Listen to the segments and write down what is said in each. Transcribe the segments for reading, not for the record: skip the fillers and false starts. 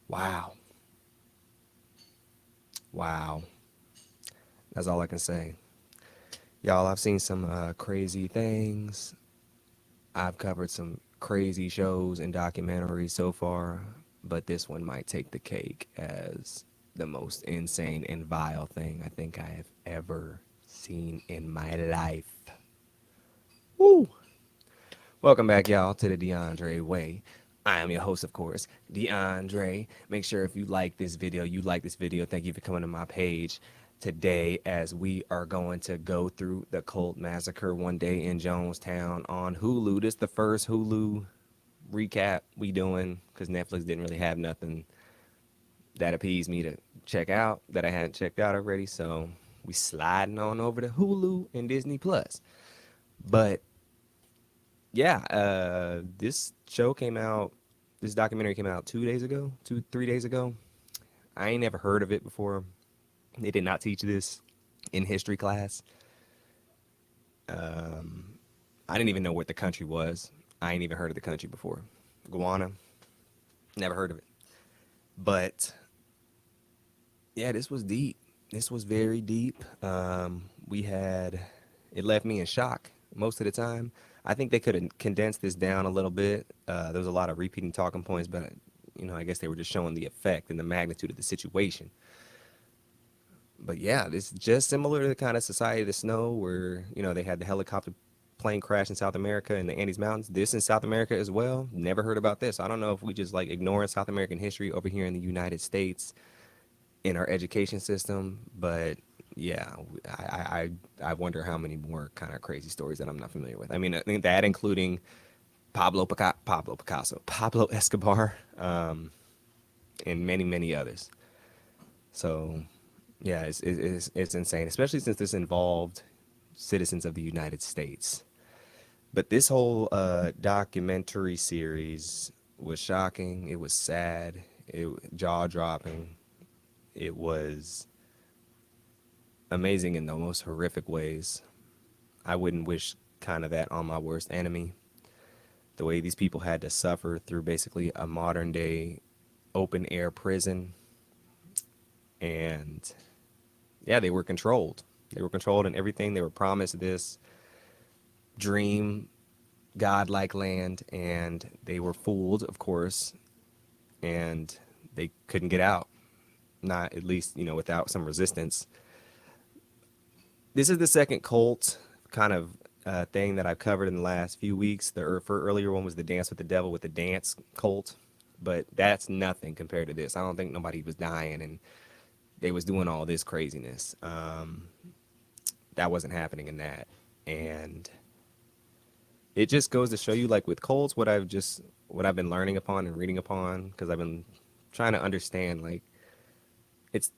Wow. Wow. That's all I can say. Y'all, I've seen some crazy things. I've covered some crazy shows and documentaries so far, but this one might take the cake as the most insane and vile thing I think I have ever seen in my life. Woo! Welcome back, y'all, to the DeAndre Way. I am your host, of course, DeAndre. Make sure if you like this video. Thank you for coming to my page today as we are going to go through the cult massacre one day in Jonestown on Hulu. This is the first Hulu recap we doing because Netflix didn't really have nothing that appeased me to check out that I hadn't checked out already. So we sliding on over to Hulu and Disney Plus. But yeah, this documentary came out 2 days ago, 3 days ago. I ain't never heard of it before. They did not teach this in history class. Um, I didn't even know what the country was. I ain't even heard of the country before. Guyana, never heard of it. But yeah, this was deep. This was very deep. We had it left me in shock most of the time. I think they could have condensed this down a little bit. There was a lot of repeating talking points, but I guess they were just showing the effect and the magnitude of the situation. But yeah, this is just similar to the kind of Society of the Snow where they had the helicopter plane crash in South America in the Andes Mountains. This in South America as well. Never heard about this. I don't know if we just like ignoring South American history over here in the United States in our education system, but yeah, I wonder how many more kind of crazy stories that I'm not familiar with. I mean, I think that including Pablo Escobar, and many others. So yeah, it's insane, especially since this involved citizens of the United States. But this whole documentary series was shocking. It was sad. It jaw dropping. It was amazing in the most horrific ways. I wouldn't wish kind of that on my worst enemy. The way these people had to suffer through basically a modern day open air prison. And yeah, they were controlled. They were controlled in everything. They were promised this dream, godlike land, and they were fooled, of course, and they couldn't get out. Not at least, without some resistance. This is the second cult kind of thing that I've covered in the last few weeks. The earlier one was the Dance with the Devil with the Dance cult, but that's nothing compared to this. I don't think nobody was dying and they was doing all this craziness. That wasn't happening in that, and it just goes to show you, like with cults, what I've been learning upon and reading upon, because I've been trying to understand, like, it's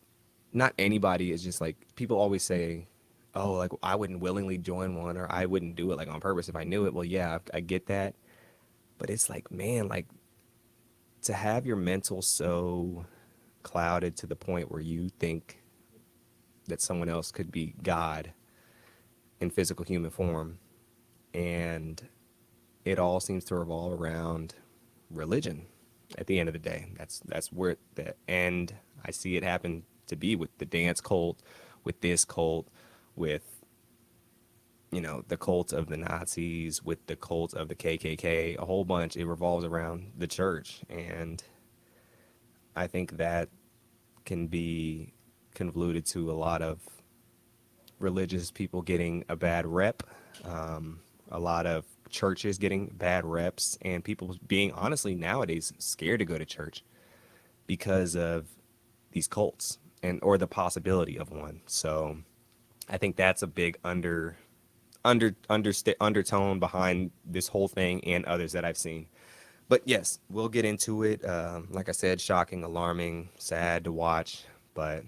not anybody is just like people always say, oh, like I wouldn't willingly join one or I wouldn't do it like on purpose if I knew it. Well, yeah, I get that. But it's like, man, like to have your mental so clouded to the point where you think that someone else could be God in physical human form. And it all seems to revolve around religion at the end of the day. That's where the end I see it happen to be with the dance cult, with this cult, with the cult of the Nazis, with the cult of the KKK, a whole bunch. It revolves around the church, and I think that can be convoluted to a lot of religious people getting a bad rep, a lot of churches getting bad reps, and people being honestly nowadays scared to go to church because of these cults and or the possibility of one. So I think that's a big undertone behind this whole thing and others that I've seen. But yes, we'll get into it. Like I said, shocking, alarming, sad to watch. But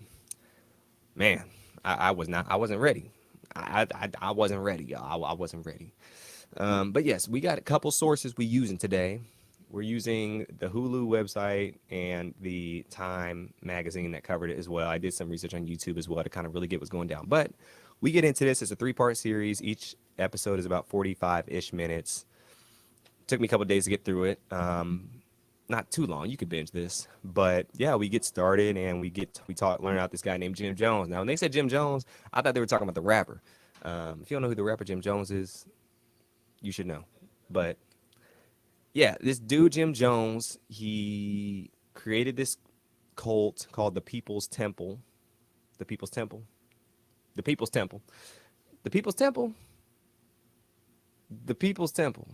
man, I wasn't ready. I wasn't ready, y'all. I wasn't ready. But yes, we got a couple sources we using today. We're using the Hulu website and the Time magazine that covered it as well. I did some research on YouTube as well to kind of really get what's going down. But we get into this as a three-part series. Each episode is about 45-ish minutes. Took me a couple days to get through it. not too long. You could binge this, but yeah, we get started and we talk learn out this guy named Jim Jones. Now, when they said Jim Jones, I thought they were talking about the rapper. If you don't know who the rapper Jim Jones is, you should know. But yeah, this dude Jim Jones, he created this cult called the People's Temple. The People's Temple. The People's Temple. The People's Temple. The People's Temple.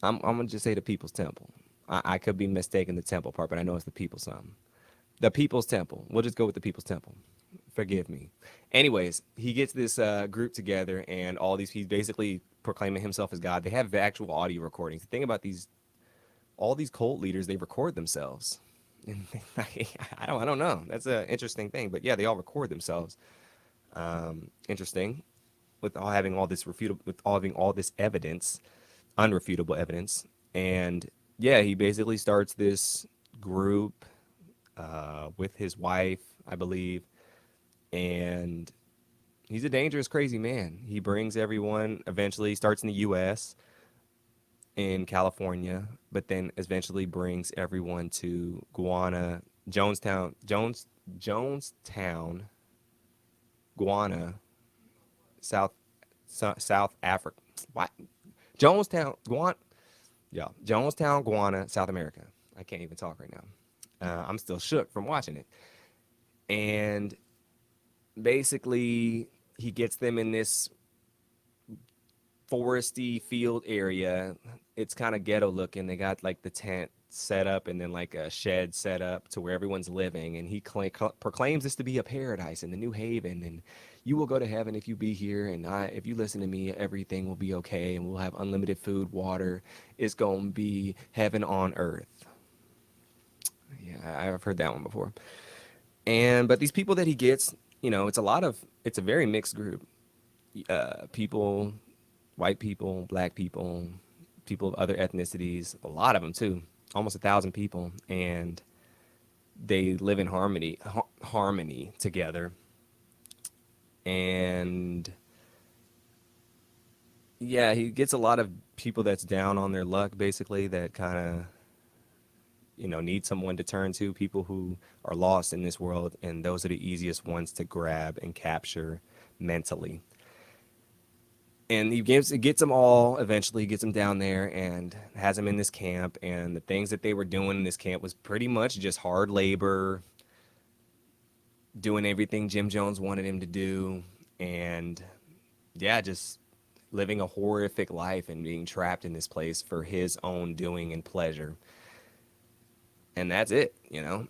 I'm gonna just say the People's Temple. I could be mistaken the temple part, but I know it's the People's something. The People's Temple. We'll just go with the People's Temple. Forgive me. Anyways, he gets this group together, and all these he's basically proclaiming himself as God. They have actual audio recordings. The thing about these all these cult leaders, they record themselves. And I don't know. That's an interesting thing, but yeah, they all record themselves. Interesting, with all having all this refutable, with all having all this evidence, unrefutable evidence, and yeah, he basically starts this group with his wife, I believe, and he's a dangerous, crazy man. He brings everyone. Eventually, he starts in the U.S. in California, but then eventually brings everyone to Jonestown, Guyana, South South Africa. What? Jonestown, Guyana. Yeah, Jonestown, Guyana, South America. I can't even talk right now. I'm still shook from watching it. And basically, he gets them in this foresty field area. It's kind of ghetto looking. They got like the tent set up and then like a shed set up to where everyone's living. And he proclaims this to be a paradise and the new haven. And you will go to heaven if you be here. And if you listen to me, everything will be okay. And we'll have unlimited food, water. It's going to be heaven on earth. Yeah, I've heard that one before. But these people that he gets, it's a very mixed group. People, white people, black people, people of other ethnicities, a lot of them too, almost 1,000 people, and they live in harmony together. And yeah, he gets a lot of people that's down on their luck, basically, that kind of need someone to turn to, people who are lost in this world, and those are the easiest ones to grab and capture mentally. And gets them all, eventually gets them down there and has them in this camp. And the things that they were doing in this camp was pretty much just hard labor, doing everything Jim Jones wanted him to do. And yeah, just living a horrific life and being trapped in this place for his own doing and pleasure. And that's it.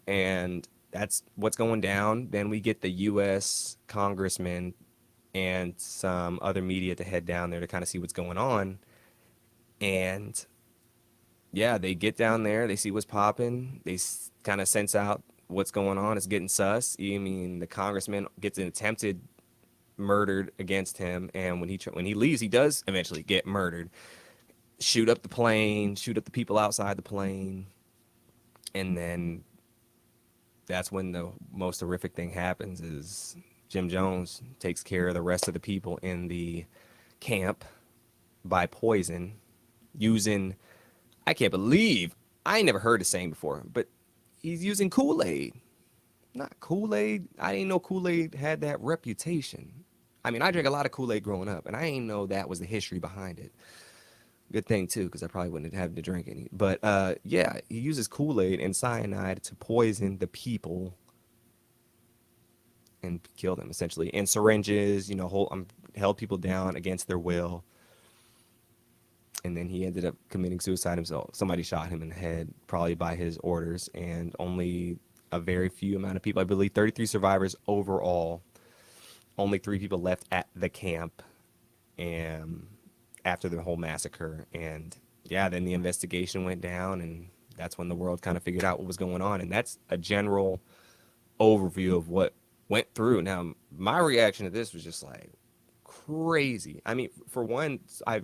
And that's what's going down. Then we get the U.S. congressman and some other media to head down there to kind of see what's going on. And yeah, they get down there, they see what's popping, they kind of sense out what's going on. It's getting sus. I mean, the congressman gets an attempted murdered against him, and when he leaves, he does eventually get murdered. Shoot up the plane, shoot up the people outside the plane, and then that's when the most horrific thing happens is Jim Jones takes care of the rest of the people in the camp by poison using, I can't believe, I ain't never heard the saying before, but he's using Kool-Aid. Not Kool-Aid. I didn't know Kool-Aid had that reputation. I mean, I drank a lot of Kool-Aid growing up, and I didn't know that was the history behind it. Good thing, too, because I probably wouldn't have had to drink any. But yeah, he uses Kool-Aid and cyanide to poison the people and kill them, essentially. And syringes, held people down against their will. And then he ended up committing suicide himself. Somebody shot him in the head, probably by his orders, and only a very few amount of people, I believe 33 survivors overall, only 3 people left at the camp and after the whole massacre. And yeah, then the investigation went down, and that's when the world kind of figured out what was going on. And that's a general overview of what went through. Now, my reaction to this was just like crazy. I mean, for one,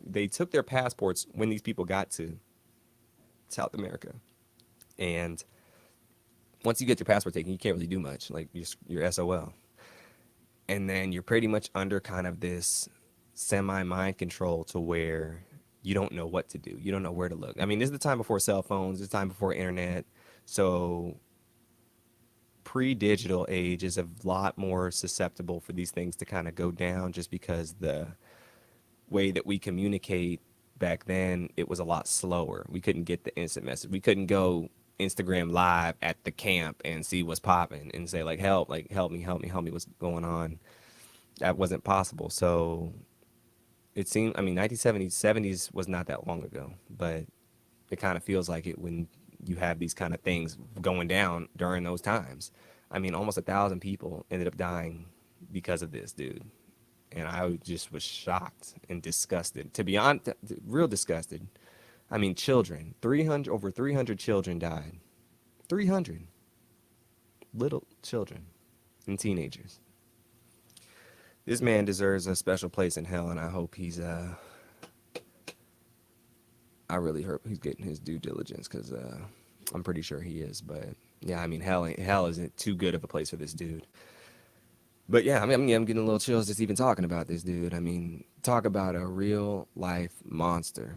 they took their passports when these people got to South America. And once you get your passport taken, you can't really do much. Like, you're SOL. And then you're pretty much under kind of this semi mind control to where you don't know what to do. You don't know where to look. I mean, this is the time before cell phones. This is the time before internet. So pre-digital age is a lot more susceptible for these things to kind of go down, just because the way that we communicate back then, it was a lot slower. We couldn't get the instant message. We couldn't go Instagram live at the camp and see what's popping and say like help me, help me, help me, what's going on. That wasn't possible. So it seemed, I mean, 1970s, 70s was not that long ago, but it kind of feels like it when you have these kind of things going down during those times. I mean, almost 1,000 people ended up dying because of this, dude. And I just was shocked and disgusted. To be honest, real disgusted. I mean, children, 300, over 300 children died. 300 little children and teenagers. This man deserves a special place in hell, and I hope I really hope he's getting his due diligence, because I'm pretty sure he is. But yeah, I mean, hell isn't too good of a place for this dude. But yeah, I mean, I'm getting a little chills just even talking about this dude. I mean, talk about a real life monster.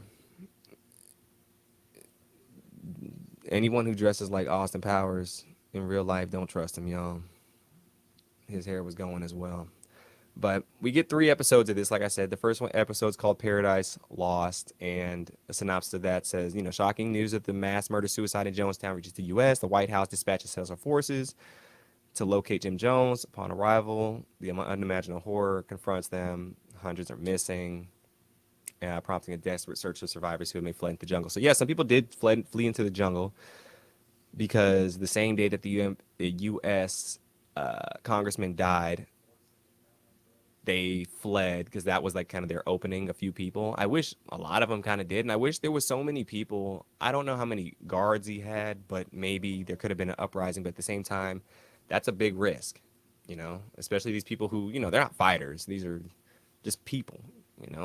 Anyone who dresses like Austin Powers in real life, don't trust him, y'all. His hair was going as well. But we get 3 episodes of this. Like I said, the first one episode's called Paradise Lost, and a synopsis of that says, shocking news of the mass murder suicide in Jonestown reaches the U.S. The White House dispatches special forces to locate Jim Jones. Upon arrival, the unimaginable horror confronts them. Hundreds are missing, prompting a desperate search for survivors who may fled into the jungle. So yeah, some people did flee into the jungle, because the same day that the U.S. Congressman died, they fled, because that was like kind of their opening. A few people. I wish a lot of them kind of did, and I wish there was so many people. I don't know how many guards he had, but maybe there could have been an uprising. But at the same time, that's a big risk, especially these people who, they're not fighters. These are just people.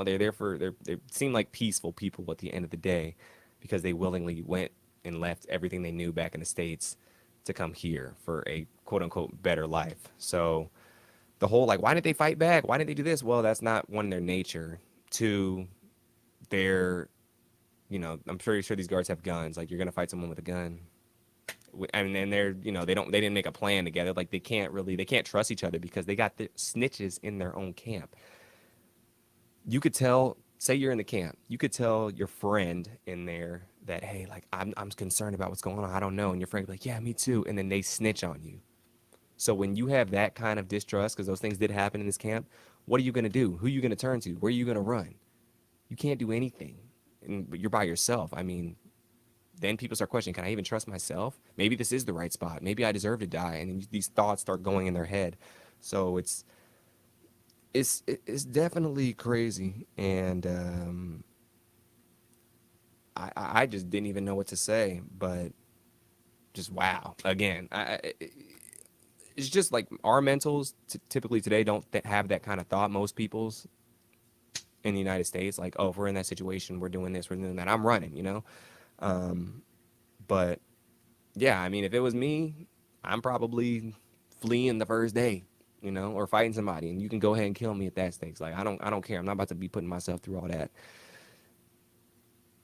They're there for they seem like peaceful people at the end of the day, because they willingly went and left everything they knew back in the States to come here for a quote unquote better life. So the whole like, why didn't they fight back? Why didn't they do this? Well, that's not, one, their nature. Two, they're, I'm pretty sure these guards have guns. Like, you're gonna fight someone with a gun, and then they're, they didn't make a plan together. Like, they can't trust each other, because they got the snitches in their own camp. You could tell, say you're in the camp, you could tell your friend in there that, hey, like, I'm concerned about what's going on. I don't know. And your friend would be like, yeah, me too. And then they snitch on you. So when you have that kind of distrust, because those things did happen in this camp, what are you going to do? Who are you going to turn to? Where are you going to run? You can't do anything. But you're by yourself. I mean, then people start questioning, can I even trust myself? Maybe this is the right spot. Maybe I deserve to die. And then these thoughts start going in their head. So it's definitely crazy. And I just didn't even know what to say. But just wow. Again, it's just like our mentals typically today don't have that kind of thought. Most people's in the United States, like, oh, if we're in that situation, we're doing this, we're doing that, I'm running. But yeah, I mean, if it was me, I'm probably fleeing the first day, or fighting somebody, and you can go ahead and kill me at that stakes. Like, I don't care. I'm not about to be putting myself through all that.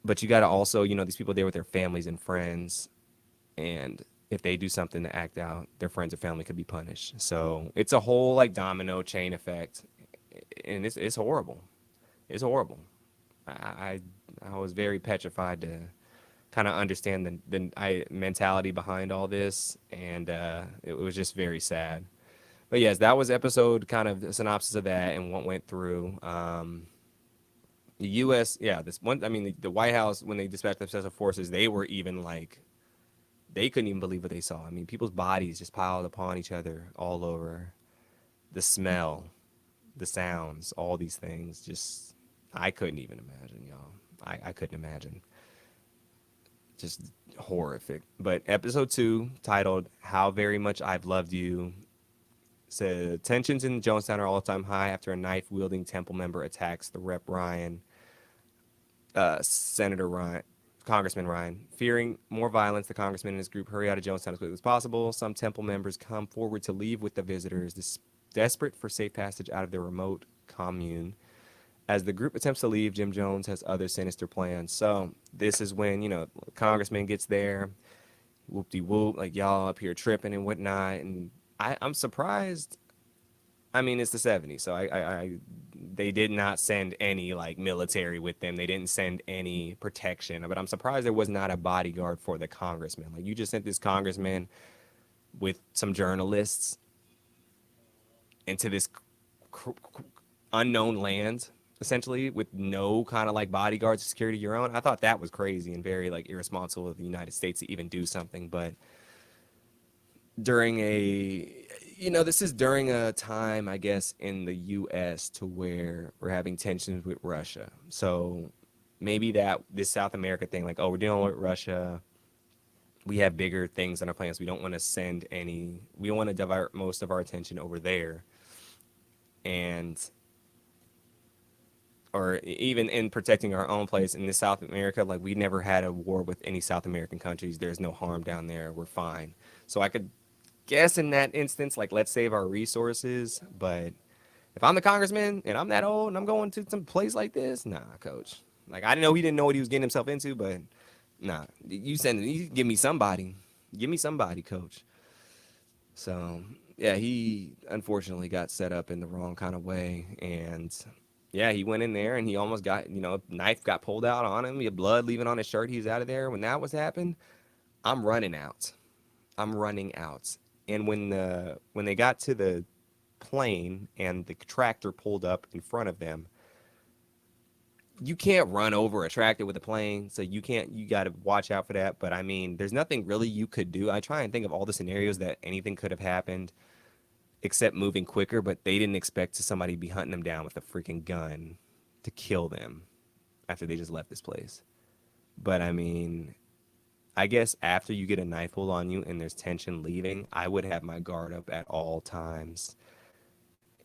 But you got to also, these people there with their families and friends, and if they do something to act out, their friends or family could be punished. So it's a whole like domino chain effect, and it's horrible. It's horrible. I I was very petrified to kind of understand the mentality behind all this, and it was just very sad. But yes, that was episode kind of a synopsis of that and what went through. The U.S. Yeah, this one. I mean, the White House, when they dispatched the special forces, they were even like, they couldn't even believe what they saw. I mean, people's bodies just piled upon each other all over. The smell, the sounds, all these things. Just, I couldn't even imagine, y'all. I couldn't imagine. Just horrific. But episode 2, titled "How Very Much I've Loved You," said tensions in Jonestown are all-time high after a knife-wielding temple member attacks the Rep Ryan, Senator Ryan, Congressman Ryan. Fearing more violence, the congressman and his group hurry out of Jonestown as quickly as possible. Some temple members come forward to leave with the visitors, desperate for safe passage out of their remote commune. As the group attempts to leave, Jim Jones has other sinister plans. So this is when, congressman gets there, whoop de whoop, like y'all up here tripping and whatnot. And I'm surprised. I mean, it's the '70s, so they did not send any like military with them. They didn't send any protection. But I'm surprised there was not a bodyguard for the congressman. Like you just sent this congressman with some journalists into this unknown land, essentially, with no kind of like bodyguards or security of your own. I thought that was crazy and very like irresponsible of the United States to even do something. But during this is during a time, I guess, in the U.S. to where we're having tensions with Russia. So maybe that this South America thing, like, oh, we're dealing with Russia. We have bigger things on our plans. We don't want to send any. We don't want to divert most of our attention over there, and or even in protecting our own place in this South America. Like we never had a war with any South American countries. There's no harm down there. We're fine. So I could guess in that instance, like let's save our resources. But if I'm the congressman and I'm that old and I'm going to some place like this, nah, coach. Like I know he didn't know what he was getting himself into, but nah, you give me somebody. Give me somebody, coach. So yeah, he unfortunately got set up in the wrong kind of way, and yeah, he went in there and he almost got knife got pulled out on him. He had blood leaving on his shirt. He was out of there. When that was happened, I'm running out. I'm running out. And when they got to the plane and the tractor pulled up in front of them, you can't run over a tractor with a plane, so you got to watch out for that. But I mean, there's nothing really you could do. I try and think of all the scenarios that anything could have happened except moving quicker, but they didn't expect somebody to be hunting them down with a freaking gun to kill them after they just left this place. But I mean, I guess after you get a knife pulled on you and there's tension leaving, I would have my guard up at all times.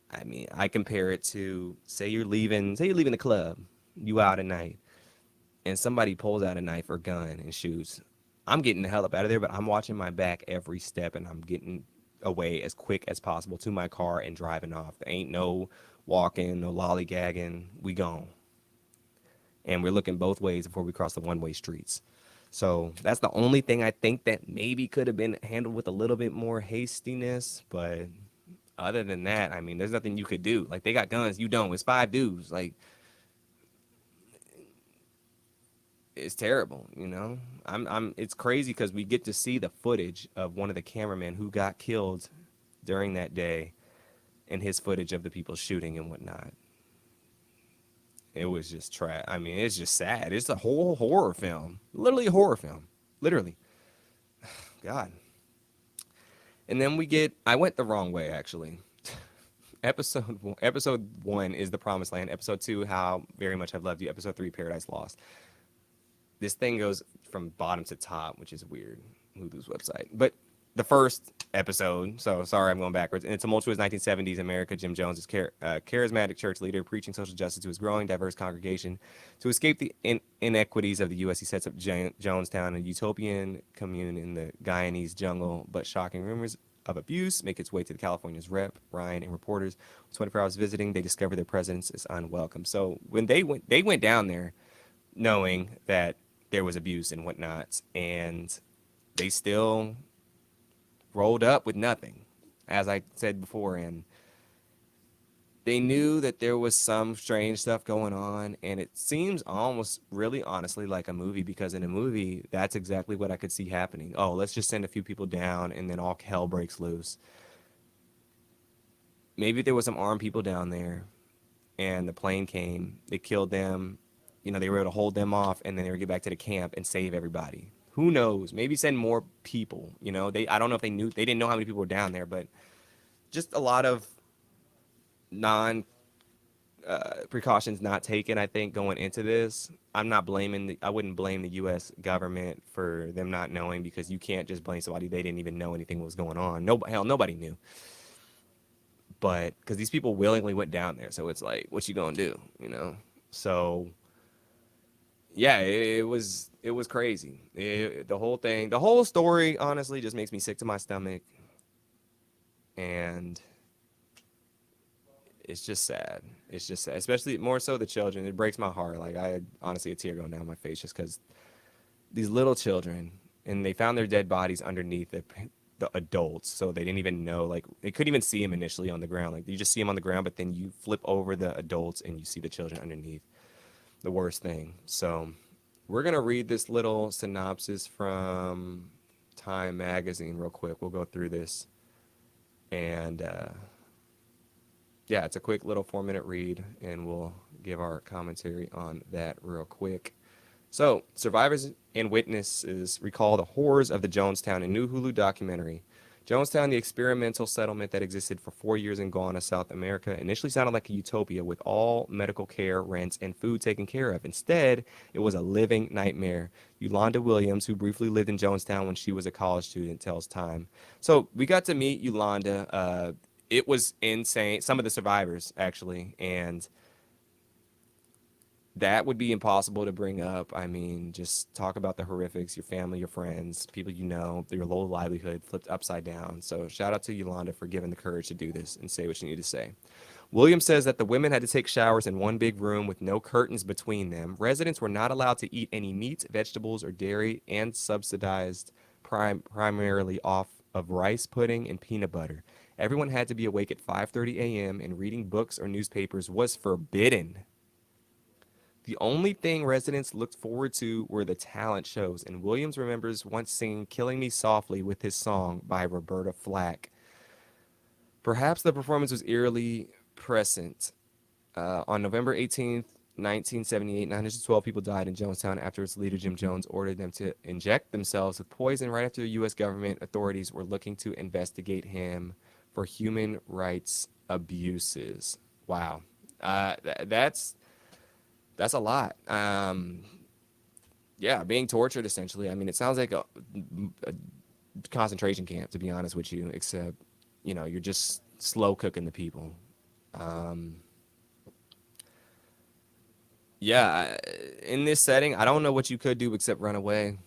I mean, I compare it to say you're leaving the club, you out at night, and somebody pulls out a knife or gun and shoots. I'm getting the hell up out of there, but I'm watching my back every step and I'm getting away as quick as possible to my car and driving off. There ain't no walking, no lollygagging. We gone. And we're looking both ways before we cross the one-way streets. So that's the only thing I think that maybe could have been handled with a little bit more hastiness. But other than that, I mean, there's nothing you could do. Like they got guns, you don't. It's 5 dudes. Like it's terrible. It's crazy because we get to see the footage of one of the cameramen who got killed during that day and his footage of the people shooting and whatnot. It was just trash. I mean, it's just sad. It's a whole horror film. Literally a horror film. Literally. God. And then I went the wrong way actually. Episode 1 is The Promised Land. Episode 2, How Very Much I've Loved You. Episode 3, Paradise Lost. This thing goes from bottom to top, which is weird. Hulu's website. But the first episode, so sorry I'm going backwards. In a tumultuous 1970s America, Jim Jones is charismatic church leader preaching social justice to his growing diverse congregation. To escape the inequities of the U.S., he sets up Jonestown, a utopian commune in the Guyanese jungle, but shocking rumors of abuse make its way to the California's Rep. Ryan and reporters. 24 hours visiting, they discover their presence is unwelcome. So when they went down there knowing that there was abuse and whatnot, and they still rolled up with nothing, as I said before, and they knew that there was some strange stuff going on, and it seems almost really honestly like a movie, because in a movie, that's exactly what I could see happening. Oh, let's just send a few people down, and then all hell breaks loose. Maybe there was some armed people down there, and the plane came, they killed them, they were able to hold them off, and then they would get back to the camp and save everybody. Who knows? Maybe send more people. I don't know if they didn't know how many people were down there, but just a lot of non precautions not taken, I think, going into this. I wouldn't blame the U.S. government for them not knowing, because you can't just blame somebody. They didn't even know anything was going on. Nobody knew. But because these people willingly went down there, so it's like, what you gonna do? So yeah, it was crazy. The whole story, honestly, just makes me sick to my stomach. And it's just sad. It's just sad, especially more so the children. It breaks my heart. Like I honestly, a tear going down my face just because these little children, and they found their dead bodies underneath the adults, so they didn't even know. Like they couldn't even see them initially on the ground. Like you just see them on the ground, but then you flip over the adults and you see the children underneath. The worst thing. So we're gonna read this little synopsis from Time Magazine real quick. We'll go through this, and yeah, it's a quick little 4 minute read, and we'll give our commentary on that real quick. So, survivors and witnesses recall the horrors of the Jonestown, a new Hulu documentary. Jonestown, the experimental settlement that existed for 4 years in Ghana, South America, initially sounded like a utopia with all medical care, rents, and food taken care of. Instead, it was a living nightmare. Yolanda Williams, who briefly lived in Jonestown when she was a college student, tells Time. So we got to meet Yolanda. It was insane. Some of the survivors, actually, and that would be impossible to bring up. I mean, just talk about the horrifics, your family, your friends, people you know, your low livelihood flipped upside down. So shout out to Yolanda for giving the courage to do this and say what you need to say. William says that the women had to take showers in one big room with no curtains between them. Residents were not allowed to eat any meat, vegetables, or dairy, and subsidized primarily off of rice pudding and peanut butter. Everyone had to be awake at 5:30 a.m. and reading books or newspapers was forbidden. The only thing residents looked forward to were the talent shows, and Williams remembers once singing Killing Me Softly with his song by Roberta Flack. Perhaps the performance was eerily present. On November 18th, 1978, 912 people died in Jonestown after its leader, Jim Jones, ordered them to inject themselves with poison right after the U.S. government authorities were looking to investigate him for human rights abuses. Wow. That's a lot. Yeah, being tortured essentially. I mean, it sounds like a concentration camp, to be honest with you, except, you're just slow cooking the people. Um, yeah, in this setting, I don't know what you could do except run away.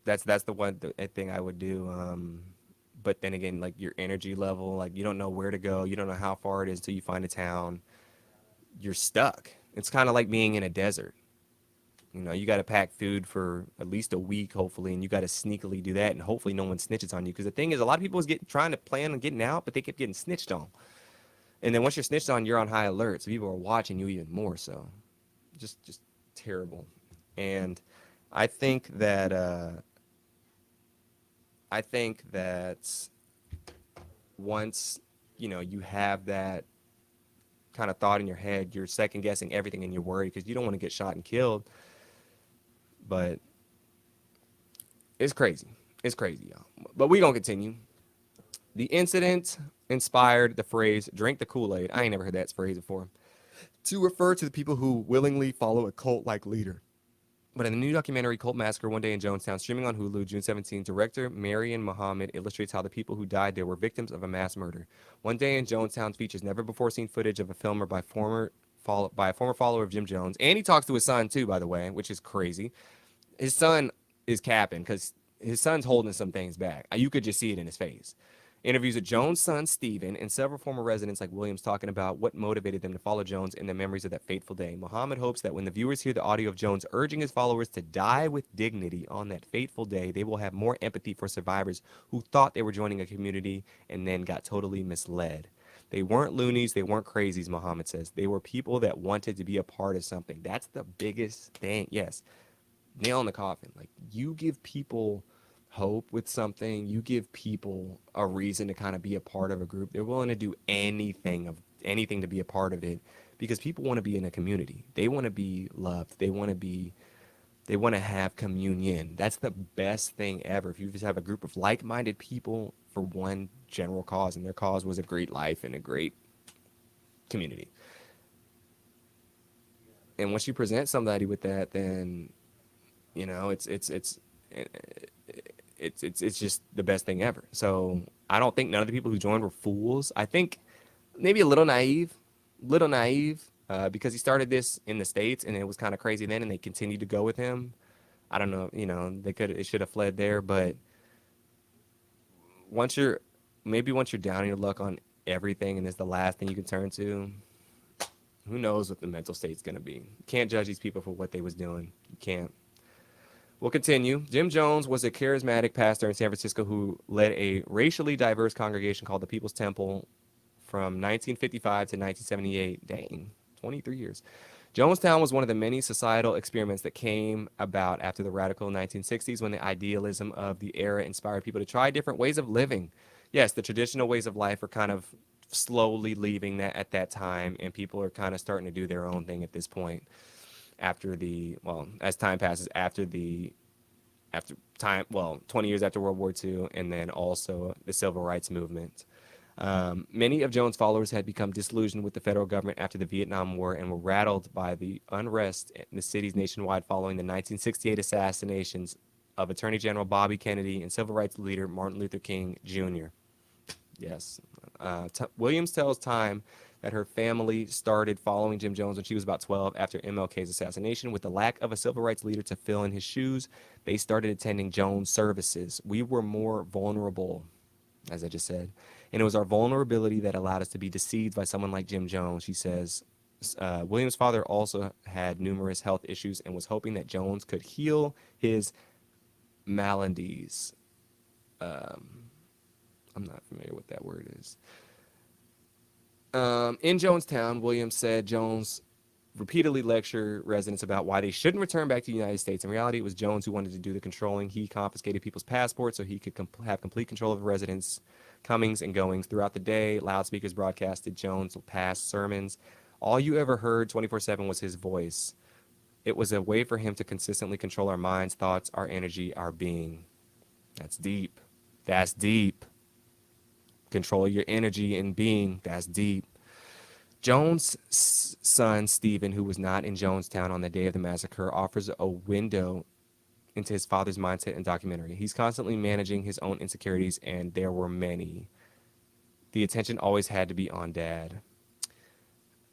That's the thing I would do. But then again, like your energy level, like you don't know where to go, you don't know how far it is till you find a town. You're stuck. It's kind of like being in a desert. You got to pack food for at least a week, hopefully, and you got to sneakily do that, and hopefully no one snitches on you. Because the thing is, a lot of people is trying to plan on getting out, but they kept getting snitched on. And then once you're snitched on, you're on high alert, so people are watching you even more. So, just terrible. And I think that I think that once you have that kind of thought in your head, you're second guessing everything, and you're worried because you don't want to get shot and killed. But it's crazy. It's crazy, y'all. But we gonna continue. The incident inspired the phrase "drink the Kool-Aid." I ain't never heard that phrase before. To refer to the people who willingly follow a cult-like leader. But in the new documentary Cult Massacre, One Day in Jonestown, streaming on Hulu, June 17, director Marian Muhammad illustrates how the people who died there were victims of a mass murder. One Day in Jonestown features never-before-seen footage of a filmer by a former follower of Jim Jones, and he talks to his son too, by the way, which is crazy. His son is capping because his son's holding some things back. You could just see it in his face. Interviews with Jones' son, Stephen, and several former residents like Williams talking about what motivated them to follow Jones and the memories of that fateful day. Muhammad hopes that when the viewers hear the audio of Jones urging his followers to die with dignity on that fateful day, they will have more empathy for survivors who thought they were joining a community and then got totally misled. They weren't loonies, they weren't crazies, Muhammad says. They were people that wanted to be a part of something. That's the biggest thing. Yes, nail in the coffin. Like you give people hope with something, you give people a reason to kind of be a part of a group. They're willing to do anything to be a part of it because people want to be in a community. They want to be loved. They want to have communion. That's the best thing ever. If you just have a group of like-minded people for one general cause, and their cause was a great life and a great community. And once you present somebody with that, then it's just the best thing ever. So I don't think none of the people who joined were fools. I think maybe a little naive, because he started this in the States and it was kind of crazy then, and they continued to go with him. I don't know, they should have fled there, but once you're once you're down on your luck on everything and it's the last thing you can turn to, who knows what the mental state's going to be. You can't judge these people for what they was doing. You can't. We'll continue. Jim Jones was a charismatic pastor in San Francisco who led a racially diverse congregation called the People's Temple from 1955 to 1978. Dang, 23 years. Jonestown was one of the many societal experiments that came about after the radical 1960s when the idealism of the era inspired people to try different ways of living. Yes, the traditional ways of life are kind of slowly leaving that at that time, and people are kind of starting to do their own thing at this point after as time passes, after time, 20 years after World War II, and then also the civil rights movement. Many of Jones' followers had become disillusioned with the federal government after the Vietnam War and were rattled by the unrest in the cities nationwide following the 1968 assassinations of Attorney General Bobby Kennedy and civil rights leader Martin Luther King Jr. Yes. Williams tells Time that her family started following Jim Jones when she was about 12 after MLK's assassination. With the lack of a civil rights leader to fill in his shoes, they started attending Jones' services. We were more vulnerable, as I just said. And it was our vulnerability that allowed us to be deceived by someone like Jim Jones, she says. Williams' father also had numerous health issues and was hoping that Jones could heal his maladies. I'm not familiar what that word is. In Jonestown, Williams said Jones repeatedly lectured residents about why they shouldn't return back to the United States. In reality, it was Jones who wanted to do the controlling. He confiscated people's passports so he could have complete control of residents' comings and goings. Throughout the day, loudspeakers broadcasted Jones' past sermons. All you ever heard 24/7 was his voice. It was a way for him to consistently control our minds, thoughts, our energy, our being. That's deep. That's deep. Control your energy and being. That's deep. Jones' son, Stephen, who was not in Jonestown on the day of the massacre, offers a window into his father's mindset and documentary. He's constantly managing his own insecurities, and there were many. The attention always had to be on Dad.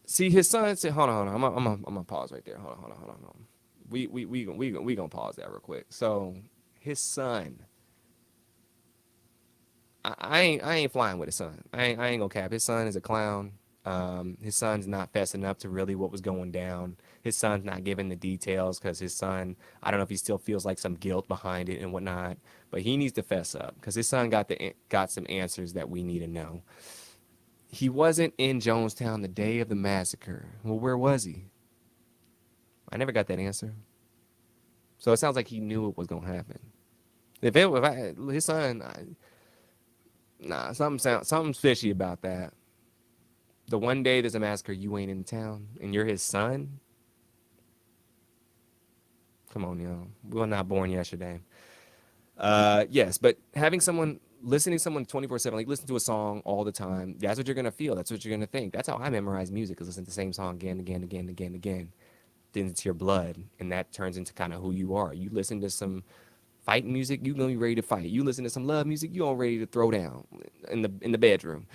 See, his son said, hold on. I'm gonna pause right there. Hold on. We gonna pause that real quick. So, his son, I ain't flying with his son. I ain't gonna cap. His son is a clown. His son's not fessing up to really what was going down. His son's not giving the details because his son, I don't know if he still feels like some guilt behind it and whatnot, but he needs to fess up because his son got some answers that we need to know. He wasn't in Jonestown the day of the massacre. Well, where was he? I never got that answer. So it sounds like he knew it was gonna happen. His son, something's fishy about that. The one day there's a massacre, you ain't in town, and you're his son? Come on, y'all. We were not born yesterday. Yes, but listening to someone 24/7, like listen to a song all the time, that's what you're going to feel. That's what you're going to think. That's how I memorize music, is listen to the same song again. Then it's your blood, and that turns into kind of who you are. You listen to some fighting music, you're going to be ready to fight. You listen to some love music, you're all ready to throw down in the bedroom.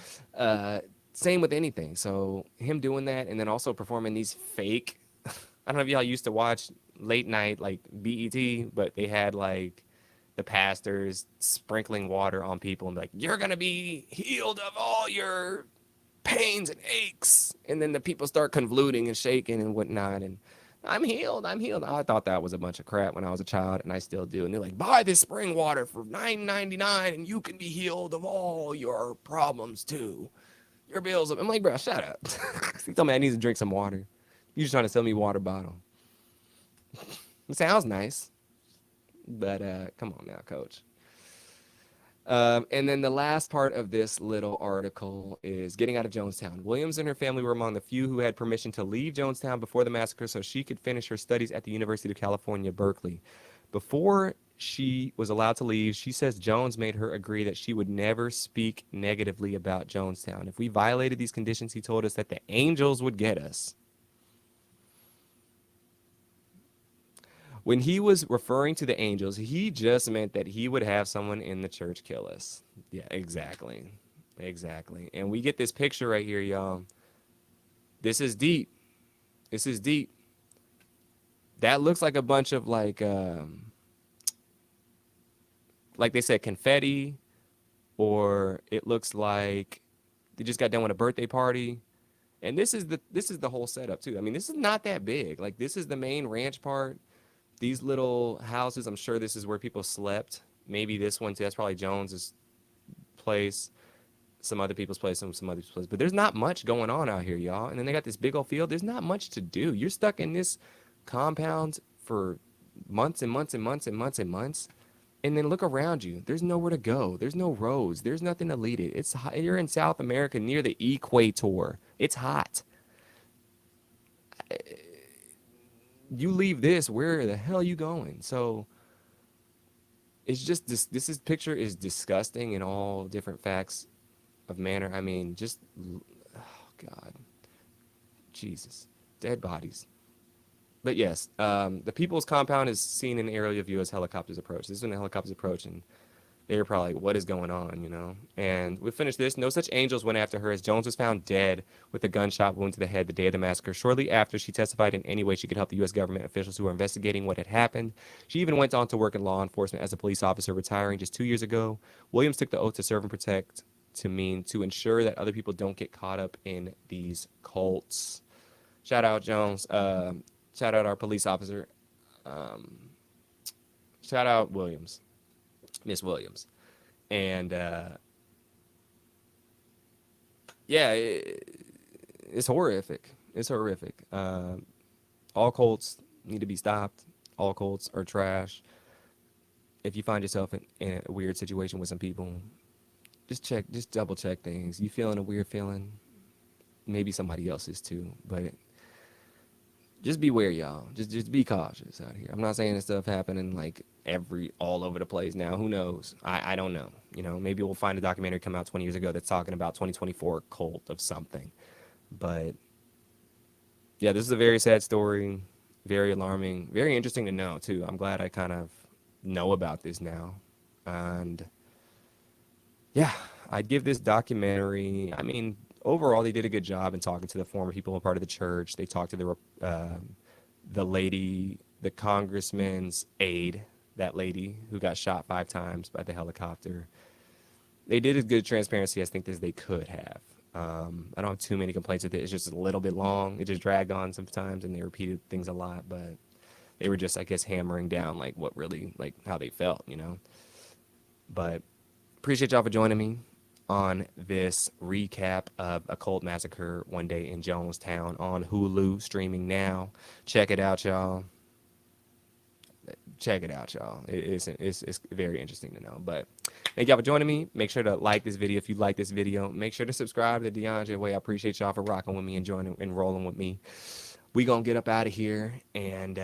Same with anything. So him doing that and then also performing these fake, I don't know if y'all used to watch late night like BET, but they had like the pastors sprinkling water on people and like, you're going to be healed of all your pains and aches. And then the people start convoluting and shaking and whatnot. And I'm healed. I thought that was a bunch of crap when I was a child, and I still do. And they're like, buy this spring water for $9.99 and you can be healed of all your problems too. Your bills. I'm like, bro, shut up. He told me I need to drink some water. You just trying to sell me a water bottle. It sounds nice, but come on now, coach. And then the last part of this little article is getting out of Jonestown. Williams and her family were among the few who had permission to leave Jonestown before the massacre so she could finish her studies at the University of California, Berkeley. Before she was allowed to leave, she says Jones made her agree that she would never speak negatively about Jonestown. If we violated these conditions, he told us that the angels would get us. When he was referring to the angels, he just meant that he would have someone in the church kill us. Yeah, exactly. Exactly. And we get this picture right here, y'all. This is deep. This is deep. That looks like a bunch of like they said, confetti, or it looks like They just got done with a birthday party. And this is the whole setup too. I mean, this is not that big. Like this is the main ranch part. These little houses, I'm sure this is where people slept. Maybe this one too. That's probably Jones's place, some other people's place, some other people's place. But there's not much going on out here, y'all. And then they got this big old field. There's not much to do. You're stuck in this compound for months and months and months and months and months. And then look around you. There's nowhere to go. There's no roads. There's nothing to lead it. It's hot. You're in South America near the equator. It's hot. You leave this, where the hell are you going? So it's just this is picture is disgusting in all different facts of manner. I mean, just oh God, Jesus, dead bodies. But yes, the people's compound is seen in aerial view as helicopters approach. This is when the helicopters approach, and they were probably like, what is going on, you know? And we finished this. No such angels went after her as Jones was found dead with a gunshot wound to the head the day of the massacre. Shortly after, she testified in any way she could help the U.S. government officials who were investigating what had happened. She even went on to work in law enforcement as a police officer, retiring just 2 years ago. Williams took the oath to serve and protect to mean to ensure that other people don't get caught up in these cults. Shout out Jones. Shout out our police officer. Um, Shout out Williams, Miss Williams. And yeah, it's horrific. It's horrific. All cults need to be stopped. All cults are trash. If you find yourself in a weird situation with some people, just double check things. You feeling a weird feeling? Maybe somebody else is too, but just beware, y'all. Just be cautious out here. I'm not saying this stuff happening like all over the place now. Who knows? I don't know. You know, maybe we'll find a documentary come out 20 years ago that's talking about 2024 cult of something. But yeah, this is a very sad story, very alarming, very interesting to know too. I'm glad I kind of know about this now. And yeah, I'd give this documentary, I mean, overall they did a good job in talking to the former people who are part of the church. They talked to the lady, the congressman's aide, that lady who got shot 5 times by the helicopter. They did as good transparency, I think, as they could have. I don't have too many complaints with it. It's just a little bit long. It just dragged on sometimes, and they repeated things a lot. But they were just, I guess, hammering down like what really, like how they felt, you know. But appreciate y'all for joining me on this recap of A Cult Massacre One Day in Jonestown on Hulu, streaming now. Check it out, y'all. Check it out, y'all. It's very interesting to know. But thank y'all for joining me. Make sure to like this video if you like this video. Make sure to subscribe to DeAndre Way. I appreciate y'all for rocking with me and joining and rolling with me. We gonna get up out of here. And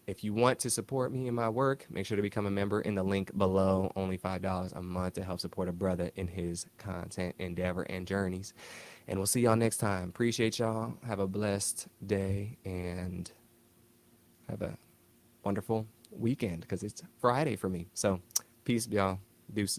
if you want to support me in my work, make sure to become a member in the link below. Only $5 a month to help support a brother in his content endeavor and journeys. And we'll see y'all next time. Appreciate y'all. Have a blessed day and have a wonderful weekend because it's Friday for me. So peace, y'all. Deuces.